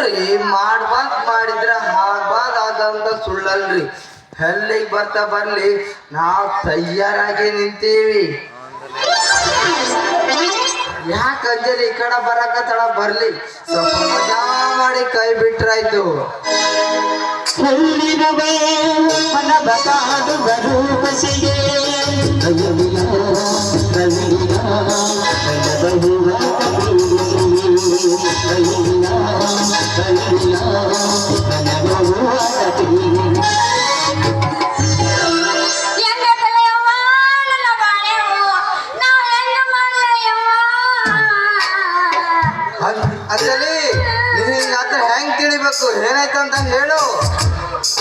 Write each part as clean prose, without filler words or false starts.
ಅಲ್ರಿ ಮಾಡ್ಬಾರ್ದು ಮಾಡಿದ್ರ ಆಗ್ಬಾರ್ದು ಆದಂತ ಸುಳ್ಳಲ್ರಿ. ಎಲ್ಲಿಗೆ ಬರ್ತಾ ಬರ್ಲಿ ನಾವು ತಯಾರಾಗಿ ನಿಂತೀವಿ. ಯಾಕೆ ಅಂಜಲಿ ಈ ಕಡೆ ಬರಕತ್ತಳ ಬರ್ಲಿ ಸ್ವಲ್ಪ ಮಜಾ ಮಾಡಿ ಕೈ ಬಿಟ್ರಾಯ್ತು. ಅಂಜಲಿ ನೀನ್ ಹಿಂಗಾದ್ರೆ ಹೆಂಗ್ ತಿಳಿಬೇಕು ಏನಾಯ್ತಂತ ಹೇಳು.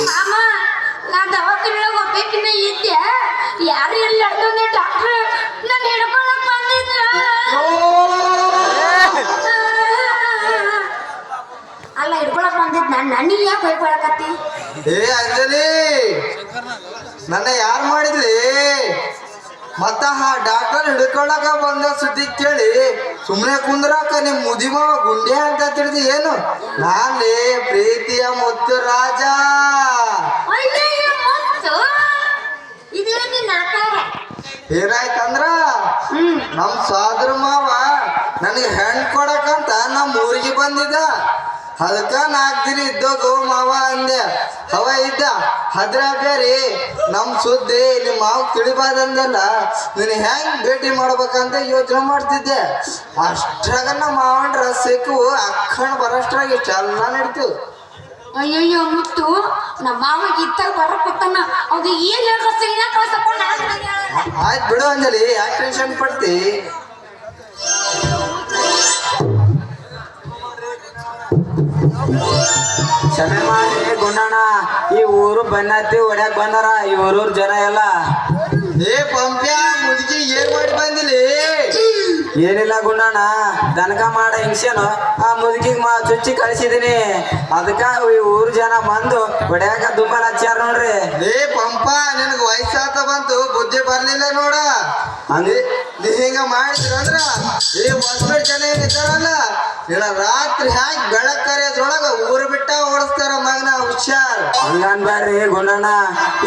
ಮಾಮ ನಾ ದವಾಖಾನೆ ಹೋಗ್ಬೇಕಿನ್ನ ಇದ್ದೆ ಯಾರು ಎಲ್ಲಿ ಅಡ್ಕೊಂಡೆ ಡಾಕ್ಟ್ರ್ ನಾನು ಹಿಡ್ಕೊಳಕ್ ಬಂದಿದ್ರ. ಅಲ್ಲ ಹಿಡ್ಕೊಳಕ್ ಬಂದಿದ್ ನನಗೆ ಯಾಕೆ ಹೋಗ್ಕೊಳಕತ್ತಿ? ಏ ಅಂಜಲಿ ನನ್ನ ಯಾರು ಮಾಡಿದ್ಲಿ ಮತ್ತ ಆ ಡಾಕ್ಟರ್ ಹಿಡ್ಕೊಳಕ ಬಂದ ಸುದ್ದಿ ಕೇಳಿ ಸುಮ್ಮನೆ ಕುಂದ್ರಾಕ ನಿಮ್ ಮುದಿಮಾವ ಗುಂಡೆ ಅಂತ ತಿಳಿದಿ ಏನು? ನಾನೇ ಪ್ರೀತಿಯ ಮುತ್ತು ರಾಜ. ಏನಾಯ್ತಂದ್ರ ನಮ್ ಸೋದರ ಮಾವ ನನಗೆ ಹೆಣ್ ಕೊಡಕಂತ ನಮ್ಮ ಊರಿಗೆ ಬಂದಿದ್ದ. ಅದಕ್ಕ 4 ದಿನ ಇದ್ದೋಗು ಮಾವ ಅಂದೆ. ಅವ ಇದ್ದ ಅದ್ರ ಬೇರೆ ನಮ್ ಸುದ್ದಿ ನಿಮ್ಮ ಮಾವ ತಿಳಿಬಾರ್ದಂದೆಲ್ಲ ನೀನ್ ಹೆಂಗ್ ಭೇಟಿ ಮಾಡ್ಬೇಕಂತ ಯೋಚನೆ ಮಾಡ್ತಿದ್ದೆ. ಅಷ್ಟ್ರಾಗ ನಮ್ಮ ಮಾವನ ಸಿಕ್ಕು ಅಕ್ಕಣ್ ಬರೋಷ್ಟ್ರಾಗ ಇಷ್ಟೆಲ್ಲ ನಡೀತು. ಅಯ್ಯಯ್ಯೋ ಮುತ್ತು ನಮ್ಮ ಮಾವಿಗೆ ಇತ್ತಾಗ ಬರಕತ್ತಾನ ಅವ್ಗೆ ಏನ್ ಕಳ್ಸಪ್ಪ. ಆಯ್ತು ಬಿಡು ಅಂಜಲಿ ಯಾಕೆ ಟೆನ್ಷನ್ ಪಡ್ತಿ. ಕ್ಷಮೆ ಮಾಡಿ ಗುಂಡಣ್ಣ, ಈ ಊರು ಬನ್ನತ್ತಿ ಹೊಡ್ಯಾಕ್ ಬಂದಾರ ಈ ಊರೂರ್ ಜನ ಎಲ್ಲ. ಏ ಪಂಪ್ಯ ಮುದುಕಿ ಏನ್ ಮಾಡಿ ಬಂದಿಲಿ? ಏನಿಲ್ಲ ಗುಂಡಣ್ಣ, ದನಕ ಮಾಡ ಹಿಂಸೇನು ಆ ಮುದುಕಿಗೆ ಚುಚ್ಚಿ ಕಳಿಸಿದೀನಿ. ಅದಕ್ಕ ಈ ಊರ್ ಜನ ಬಂದು ಹೊಡ್ಯಾಕ ದುಂಬ ಹಚ್ಚಾರ ನೋಡ್ರಿ. ಏ ಪಂಪ ನಿನಗ ವಯಸ್ಸಾತ ಬಂತು ಬುದ್ಧಿ ಬರ್ಲಿಲ್ಲ ನೋಡ. ನೀ ಹಿಂಗ ಮಾಡಿದ್ರಂದ್ರ ಈ ಹೊಸಬ ಜನ ಏನಿದ್ದಾರಲ್ಲ ನಿನ್ನ ರಾತ್ರಿ ಹ್ಯಾಂಗ ಬೆಳಕ್ ಕರೆಯೋದ್ರೊಳಗ ಊರು ಬಿಟ್ಟ ಓಡಿಸ್ತಾರ ಮಗನ ಹುಷಾರ್. ಹಂಗನ್ಬ್ಯಾಡ್ರಿ ಗುಂಡಣ್ಣ,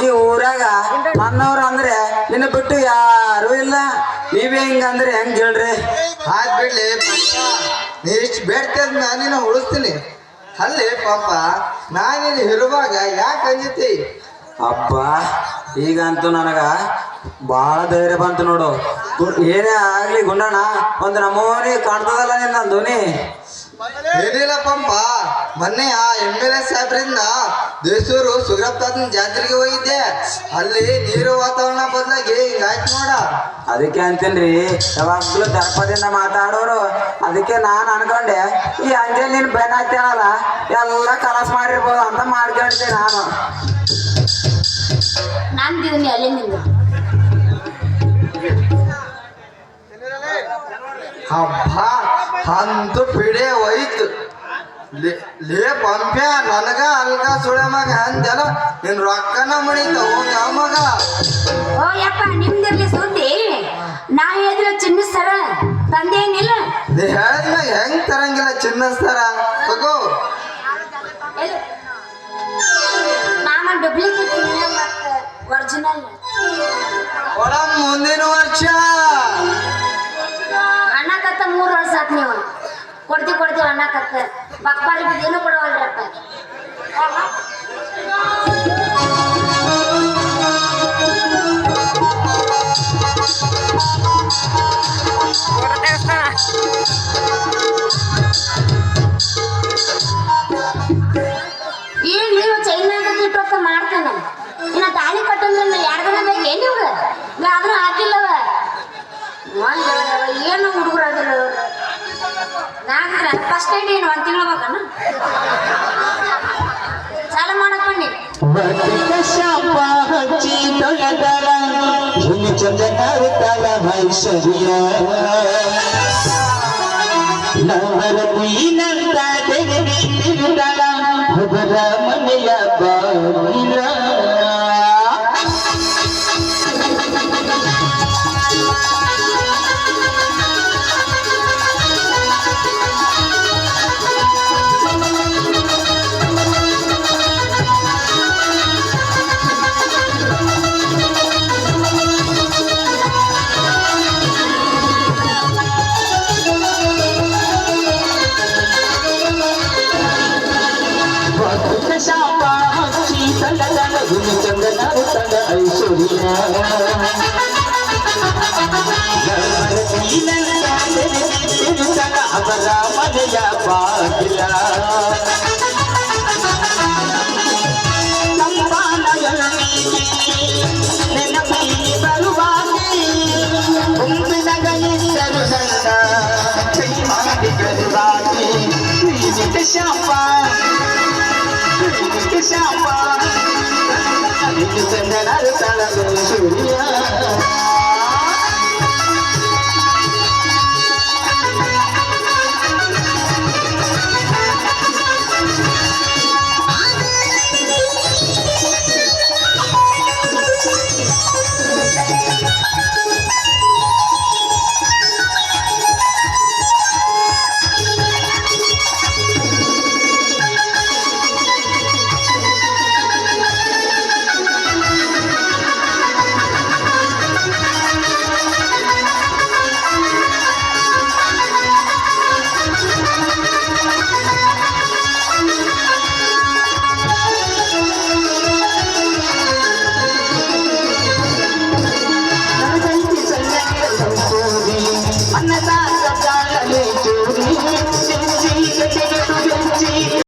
ಈ ಊರಾಗ ನನ್ನವ್ರ ಅಂದ್ರೆ ನಿನ್ನ ಬಿಟ್ಟು ಯಾರು ಇಲ್ಲ. ನೀವೇ ಹಿಂಗಂದ್ರೆ ಹೆಂಗ್ ಹೇಳ್ರಿ? ಆಯ್ತು ಬಿಡ್ಲಿ ಪಂಪ, ನೀ ಇಷ್ಟು ಬೇಡ್ತದ ನಾನಿನ ಉಳಿಸ್ತೀನಿ. ಅಲ್ಲಿ ಪಂಪ ನಾನಿಲ್ಲಿ ಇರುವಾಗ ಯಾಕೆ ಅಂಜತಿ? ಅಬ್ಬ ಈಗಂತೂ ನನಗ ಬಾಳ ಧೈರ್ಯ ಬಂತು ನೋಡು. ಏನೇ ಆಗ್ಲಿ ಗುಂಡಣ್ಣ, ಒಂದು ನಮೂನಿ ಕಾಣ್ತದಲ್ಲ ನಿನ್ನ ಧ್ವನಿ. ಏನಿಲ್ಲ ಪಂಪ, ಮೊನ್ನೆ ಆ MLA ಸಾಹೇಬ್ರಿಂದ ದೇಸೂರು ಸುಗ್ರಪ್ತಾತನ ಜಾತ್ರೆಗೆ ಹೋಗಿದ್ದೆ. ಅಲ್ಲಿ ನೀರು ವಾತಾವರಣ ಬದಲಾಗಿ ಹಿಂಗಾಯ್ತು ನೋಡ. ಅದಕ್ಕೆ ಅಂತೇನ್ರಿ ಯಾವಾಗ್ಲೂ ದರ್ಪದಿಂದ ಮಾತಾಡೋರು. ಅದಕ್ಕೆ ನಾನು ಅನ್ಕೊಂಡೆ ಈ ಅಂಜಲಿ ನೀನು ಬೆನ್ನ ಹತ್ತೇನಲ್ಲ ಎಲ್ಲ ಕಲಸ್ ಮಾಡಿರ್ಬೋದು ಅಂತ ಮಾಡ್ಕೊಂಡೆ ನಾನು. ನಂದಿದ್ದೀನಿ ಅಲ್ಲಿ ನಿಂದು. ಹಬ್ಬ ಅಂತೂ ಪಿಡೆ ಹೋಯ್ತು. ಲೇ ಪಂಪ್ಯ ನನಗ ಅಲ್ಗ ಸುಳೆ ಮಗ ಅಂದೆಲ್ಲ ನಿನ್ ರೊಕ್ಕನ ಮಣಿತ ಹೋಗ ಮಗ. ಓ ಯಪ್ಪ ನಿಮ್ದಿರ್ಲಿ ಸುದ್ದಿ. ನಾ ಹೇಳಿದ್ರೆ ಚಿನ್ನಿಸ್ತಾರ ತಂದೇನಿಲ್ಲ. ನೀ ಹೇಳಿದ್ಮ್ಯಾಗ ಹೆಂಗ್ ತರಂಗಿಲ್ಲ ಚಿನ್ನಸ್ತಾರ ತಗೋ. ಮಾಮ ಡೂಪ್ಲಿಕೇಟ್ ಮತ್ತೆ ಒರಿಜಿನಲ್ ಒಳ ಮುಂದಿನ ವರ್ಷ ಅನ್ನಕತ್ತ 3 ವರ್ಷ ಆತ್ ನೀವು ಕೊಡ್ತೀವಿ ಅನ್ನಕತ್ತ ಬಕ್ಪಾರಿ ಏನು ಕೊಡವಲ್ರಪ್ಪ. ಈಗ ನೀವು ಚೈನಾಗ ಇಟ್ಟು ಮಾಡ್ತಾನೆ ಇನ್ನ ತಾಳಿ ಕಟ್ಟಂದ್ರೆ 2 ದಿನ ಬೇಕು ಏನ್ ಇವ್ಗ ಆದ್ರೂ ಹಾಕಿಲ್ಲವ. ಏನು ಹುಡುಗರು ಅದ್ರ ನಾಲ್ಕು ಫಸ್ಟ್ ಟೈಮ್ ಏನು 1 ತಿಂಗಳು ಬೇಕಣ್ಣ ಚಾಲ ಮಾಡಕೊಂಡಿ. ಮನೆಯ ಬಾಗಿಲ ಅವರ ಮನೆಯ ಬಾಗಿಲ ನೆನಪಲ್ಲಿ ಬರುವಾಗಿ ಗುಂಪಿನ ಗಣಿತರು ಸಣ್ಣ ಕೈ ಮಾಡಿ ಕರುವಾಗಿ ಪ್ರೀತಿಗೆ ಶಾಪ ಪ್ರೀತಿಗೆ ಶಾಪ ಚಂದನರು ತಳಲು ಸೂರ್ಯ